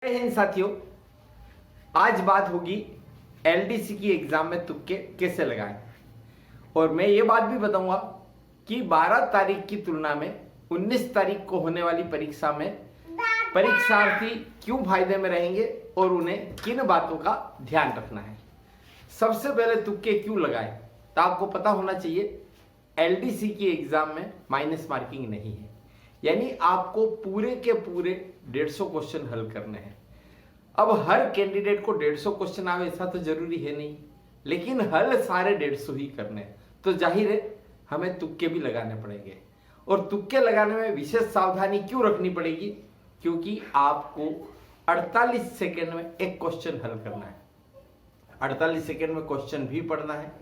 जय हिंद साथियों। आज बात होगी एलडीसी की एग्जाम में तुक्के कैसे लगाएं और मैं ये बात भी बताऊंगा कि 12 तारीख की तुलना में 19 तारीख को होने वाली परीक्षा में परीक्षार्थी क्यों फायदे में रहेंगे और उन्हें किन बातों का ध्यान रखना है। सबसे पहले तुक्के क्यों लगाएं, तो आपको पता होना चाहिए एलडीसी की एग्जाम में माइनस मार्किंग नहीं है, यानी आपको पूरे के पूरे 150 क्वेश्चन हल करने हैं। अब हर कैंडिडेट को 150 क्वेश्चन आवे ऐसा तो जरूरी है नहीं, लेकिन हल सारे 150 ही करने हैं, तो जाहिर है हमें तुक्के भी लगाने पड़ेंगे। और तुक्के लगाने में विशेष सावधानी क्यों रखनी पड़ेगी, क्योंकि आपको 48 सेकेंड में एक क्वेश्चन हल करना है। 48 सेकेंड में क्वेश्चन भी पढ़ना है,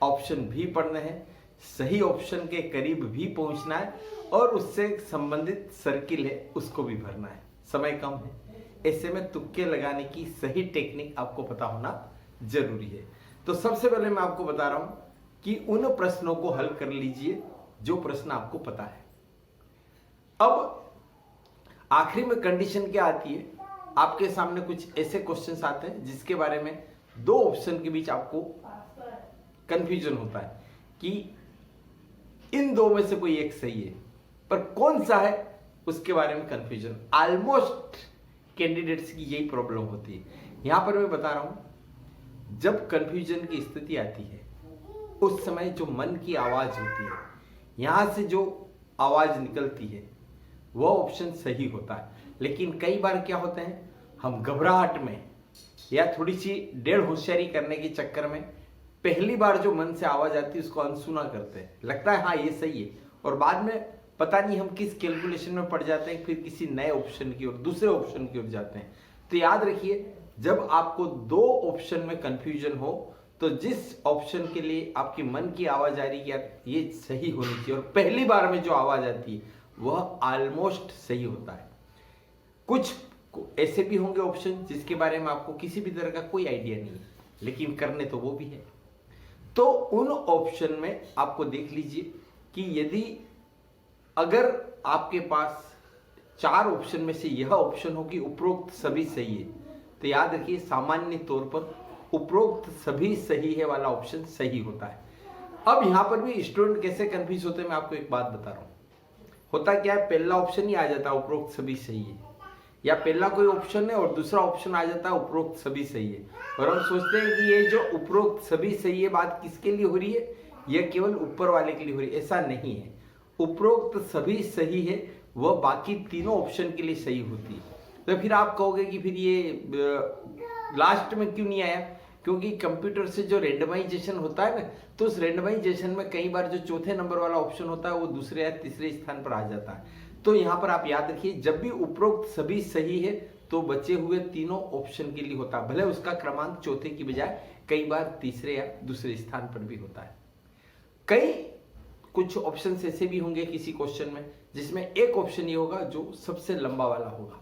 ऑप्शन भी पढ़ने हैं, सही ऑप्शन के करीब भी पहुंचना है और उससे संबंधित सर्किल है उसको भी भरना है। समय कम है, ऐसे में तुक्के लगाने की सही टेक्निक आपको पता होना जरूरी है। तो सबसे पहले मैं आपको बता रहा हूं कि उन प्रश्नों को हल कर लीजिए जो प्रश्न आपको पता है। अब आखिरी में कंडीशन क्या आती है, आपके सामने कुछ ऐसे क्वेश्चंस आते हैं जिसके बारे में दो ऑप्शन के बीच आपको कंफ्यूजन होता है कि इन दो में से कोई एक सही है, पर कौन सा है उसके बारे में कंफ्यूजन। ऑलमोस्ट कैंडिडेट्स की यही प्रॉब्लम होती है। यहां पर मैं बता रहा हूं, जब कंफ्यूजन की स्थिति आती है उस समय जो मन की आवाज होती है, यहां से जो आवाज निकलती है वह ऑप्शन सही होता है। लेकिन कई बार क्या होते हैं, हम घबराहट में या थोड़ी सी डेढ़ होशियारी करने के चक्कर में पहली बार जो मन से आवाज आती है उसको अनसुना करते हैं, लगता है हाँ ये सही है, और बाद में पता नहीं हम किस कैलकुलेशन में पड़ जाते हैं, फिर किसी नए ऑप्शन की ओर, दूसरे ऑप्शन की ओर जाते हैं। तो याद रखिए, जब आपको दो ऑप्शन में कंफ्यूजन हो तो जिस ऑप्शन के लिए आपकी मन की आवाज आ रही है यार ये सही होनी चाहिए, और पहली बार में जो आवाज आती है वह ऑलमोस्ट सही होता है। कुछ ऐसे भी होंगे ऑप्शन जिसके बारे में आपको किसी भी तरह का कोई आइडिया नहीं है, लेकिन करने तो वो भी है। तो उन ऑप्शन में आपको देख लीजिए कि यदि अगर आपके पास चार ऑप्शन में से यह ऑप्शन हो कि उपरोक्त सभी सही है, तो याद रखिए सामान्य तौर पर उपरोक्त सभी सही है वाला ऑप्शन सही होता है। अब यहां पर भी स्टूडेंट कैसे कंफ्यूज होते हैं, मैं आपको एक बात बता रहा हूं। होता क्या है, पहला ऑप्शन ही आ जाता है उपरोक्त सभी सही है, या पहला कोई ऑप्शन है और दूसरा ऑप्शन आ जाता है उपरोक्त सभी सही है, और हम सोचते हैं कि ये जो उपरोक्त सभी सही है बात किसके लिए हो रही है, यह केवल ऊपर वाले के लिए हो रही है। ऐसा नहीं है, उपरोक्त सभी सही है वह बाकी तीनों ऑप्शन के लिए सही होती है। तो फिर आप कहोगे कि फिर ये लास्ट में क्यों नहीं आया, क्योंकि कंप्यूटर से जो रेंडमाइजेशन होता है ना, तो उस रेंडमाइजेशन में कई बार जो चौथे नंबर वाला ऑप्शन होता है वो दूसरे या तीसरे स्थान पर आ जाता है। तो यहां पर आप याद रखिए, जब भी उपरोक्त सभी सही है तो बचे हुए तीनों ऑप्शन के लिए होता है, भले उसका क्रमांक चौथे की बजाय कई बार तीसरे या दूसरे स्थान पर भी होता है। कुछ ऑप्शन ऐसे भी होंगे किसी क्वेश्चन में जिसमें एक ऑप्शन ये होगा जो सबसे लंबा वाला होगा।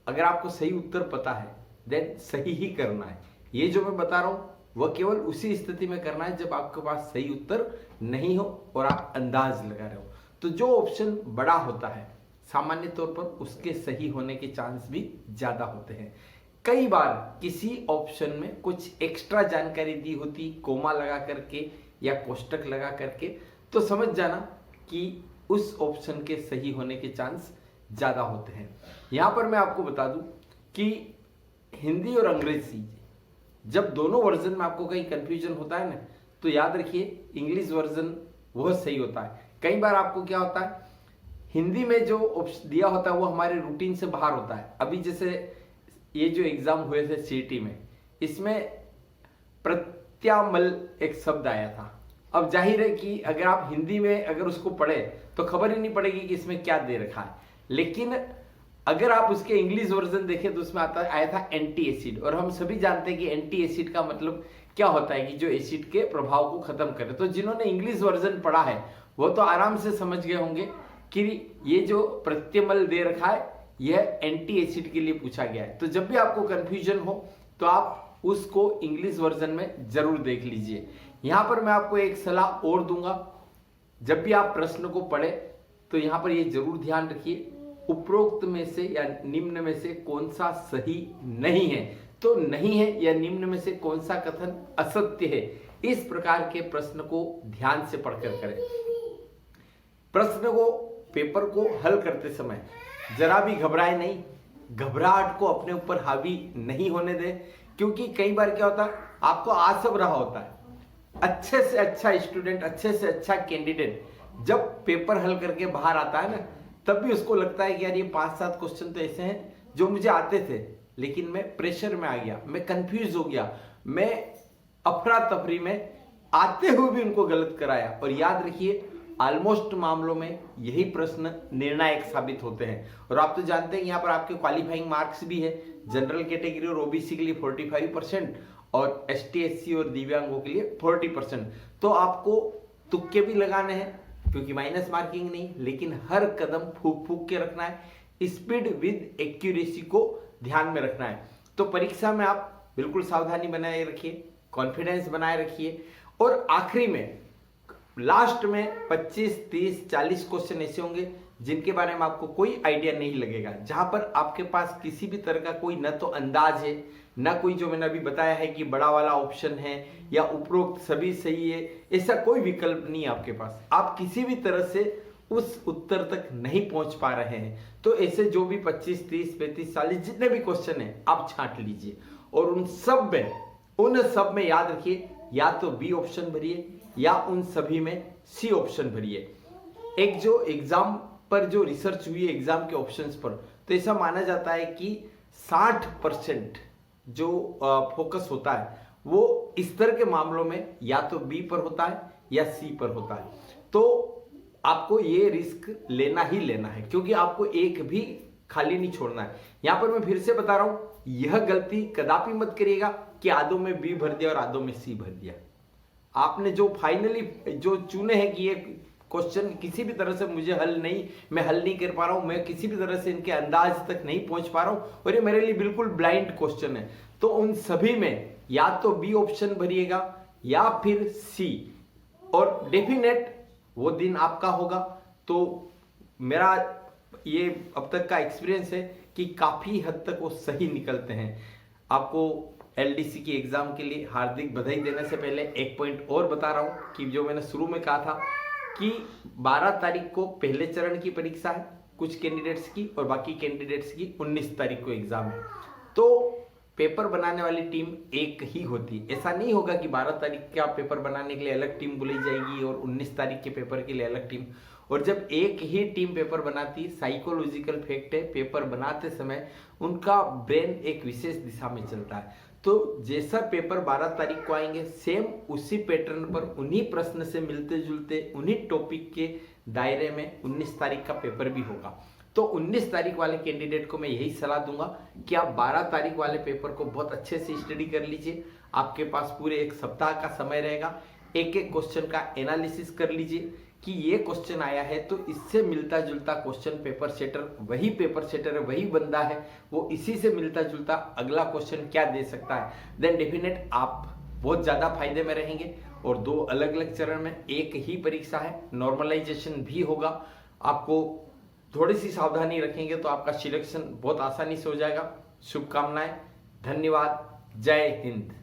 अगर आपको सही उत्तर पता है देन सही ही करना है। ये जो मैं बता रहा हूं वह केवल उसी स्थिति में करना है जब आपके पास सही उत्तर नहीं हो और आप अंदाज लगा रहे हो। तो जो ऑप्शन बड़ा होता है सामान्य तौर पर उसके सही होने के चांस भी ज्यादा होते हैं। कई बार किसी ऑप्शन में कुछ एक्स्ट्रा जानकारी दी होती, कोमा लगा करके या कोष्टक लगा करके, तो समझ जाना कि उस ऑप्शन के सही होने के चांस ज्यादा होते हैं। यहां पर मैं आपको बता दूं कि हिंदी और अंग्रेजी जब दोनों वर्जन में आपको कहीं कंफ्यूजन होता है ना, तो याद रखिए इंग्लिश वर्जन वह सही होता है। कई बार आपको क्या होता है, हिंदी में जो ऑप्शन दिया होता है वो हमारे रूटीन से बाहर होता है। अभी जैसे ये जो एग्जाम हुए थे सीईटी में, इसमें प्रत्यामल एक शब्द आया था। अब जाहिर है कि अगर आप हिंदी में अगर उसको पढ़े तो खबर ही नहीं पड़ेगी कि इसमें क्या दे रखा है, लेकिन अगर आप उसके इंग्लिश वर्जन देखें तो उसमें आया था एंटी एसिड, और हम सभी जानते हैं कि एंटी एसिड का मतलब क्या होता है कि जो एसिड के प्रभाव को खत्म करे। तो जिन्होंने इंग्लिश वर्जन पढ़ा है वो तो आराम से समझ गए होंगे कि ये जो प्रत्यमल दे रखा है यह एंटी एसिड के लिए पूछा गया है। तो जब भी आपको कंफ्यूजन हो तो आप उसको इंग्लिश वर्जन में जरूर देख लीजिए। यहां पर मैं आपको एक सलाह और दूंगा, जब भी आप प्रश्न को पढ़े तो यहां पर ये जरूर ध्यान रखिए उपरोक्त में से या निम्न में से कौन सा सही नहीं है, तो नहीं है या निम्न में से कौन सा कथन असत्य है, इस प्रकार के प्रश्न को ध्यान से पढ़कर करें। प्रश्न को, पेपर को हल करते समय जरा भी घबराए नहीं, घबराहट को अपने ऊपर हावी नहीं होने दें, क्योंकि कई बार क्या होता है, आपको आ सब रहा होता है, अच्छे से अच्छा स्टूडेंट, अच्छे से अच्छा कैंडिडेट जब पेपर हल करके बाहर आता है ना, तब भी उसको लगता है कि यार ये 5-7 क्वेश्चन तो ऐसे हैं जो मुझे आते थे, लेकिन मैं प्रेशर में आ गया, मैं कंफ्यूज हो गया, मैं अफरा तफरी में आते हुए भी उनको गलत कराया। और याद रखिए, ऑलमोस्ट मामलों में यही प्रश्न निर्णायक साबित होते हैं। और आप तो जानते हैं यहाँ पर आपके क्वालिफाइंग मार्क्स भी है, जनरल कैटेगरी और ओबीसी के लिए 45% और एसटी एससी और दिव्यांगों के लिए 40%। तो आपको तुक्के भी लगाने हैं, क्योंकि माइनस मार्किंग नहीं, लेकिन हर कदम फूक फूक के रखना है, स्पीड विद एक्यूरेसी को ध्यान में रखना है। तो परीक्षा में आप बिल्कुल सावधानी बनाए रखिए, कॉन्फिडेंस बनाए रखिए। और आखिरी में, लास्ट में 25, 30, 40 क्वेश्चन ऐसे होंगे जिनके बारे में आपको कोई आइडिया नहीं लगेगा, जहां पर आपके पास किसी भी तरह का कोई न तो अंदाज है, ना कोई जो मैंने अभी बताया है कि बड़ा वाला ऑप्शन है या उपरोक्त सभी सही है, ऐसा कोई विकल्प नहीं है आपके पास। आप किसी भी तरह से उस उत्तर तक नहीं पहुंच पा रहे हैं, तो ऐसे जो भी 25, 30, 35, 40 जितने भी क्वेश्चन हैं आप छांट लीजिए और उन सब में याद रखिए, या तो बी ऑप्शन भरिए या उन सभी में सी ऑप्शन भरिए। एक जो एग्जाम पर जो रिसर्च हुई है एग्जाम के ऑप्शंस पर, तो ऐसा माना जाता है कि 60% जो फोकस होता है वो इस तरह के मामलों में या तो बी पर होता है या सी पर होता है। तो आपको ये रिस्क लेना ही लेना है, क्योंकि आपको एक भी खाली नहीं छोड़ना है। यहां पर मैं फिर से बता रहा हूं, यह गलती कदापि मत करिएगा कि आधों में बी भर दिया और आधों में सी भर दिया। आपने जो फाइनली जो चुने हैं कि ये क्वेश्चन किसी भी तरह से मुझे मैं हल नहीं कर पा रहा हूं, मैं किसी भी तरह से इनके अंदाज तक नहीं पहुंच पा रहा हूं और ये मेरे लिए बिल्कुल ब्लाइंड क्वेश्चन है, तो उन सभी में या तो बी ऑप्शन भरिएगा या फिर सी, और डेफिनेट वो दिन आपका होगा। तो मेरा ये अब तक का एक्सपीरियंस है कि काफी हद तक वो सही निकलते हैं। आपको एलडीसी की एग्जाम के लिए हार्दिक बधाई देने से पहले एक पॉइंट और बता रहा हूं कि जो मैंने शुरू में कहा था कि 12 तारीख को पहले चरण की परीक्षा है कुछ कैंडिडेट्स की, और बाकी कैंडिडेट्स की 19 तारीख को एग्जाम है। तो पेपर बनाने वाली टीम एक ही होती है, ऐसा नहीं होगा कि 12 तारीख का पेपर बनाने के लिए अलग टीम बुलाई जाएगी और 19 तारीख के पेपर के लिए अलग टीम। और जब एक ही टीम पेपर बनाती, साइकोलॉजिकल फैक्ट है, पेपर बनाते समय उनका ब्रेन एक विशेष दिशा में चलता है। तो जैसा पेपर 12 तारीख को आएंगे, सेम उसी पैटर्न पर उन्हीं प्रश्न से मिलते जुलते उन्हीं टॉपिक के दायरे में 19 तारीख का पेपर भी होगा। तो 19 तारीख वाले कैंडिडेट को मैं यही सलाह दूंगा कि आप 12 तारीख वाले पेपर को बहुत अच्छे से स्टडी कर लीजिए। आपके पास पूरे एक सप्ताह का समय रहेगा, एक एक क्वेश्चन का एनालिसिस कर लीजिए कि ये क्वेश्चन आया है तो इससे मिलता जुलता क्वेश्चन पेपर सेटर है, वही बंदा है, वो इसी से मिलता जुलता अगला क्वेश्चन क्या दे सकता है। देन डेफिनेट आप बहुत ज्यादा फायदे में रहेंगे। और 2 अलग अलग चरण में एक ही परीक्षा है, नॉर्मलाइजेशन भी होगा। आपको थोड़ी सी सावधानी रखेंगे तो आपका सिलेक्शन बहुत आसानी से हो जाएगा। शुभकामनाएं, धन्यवाद, जय हिंद।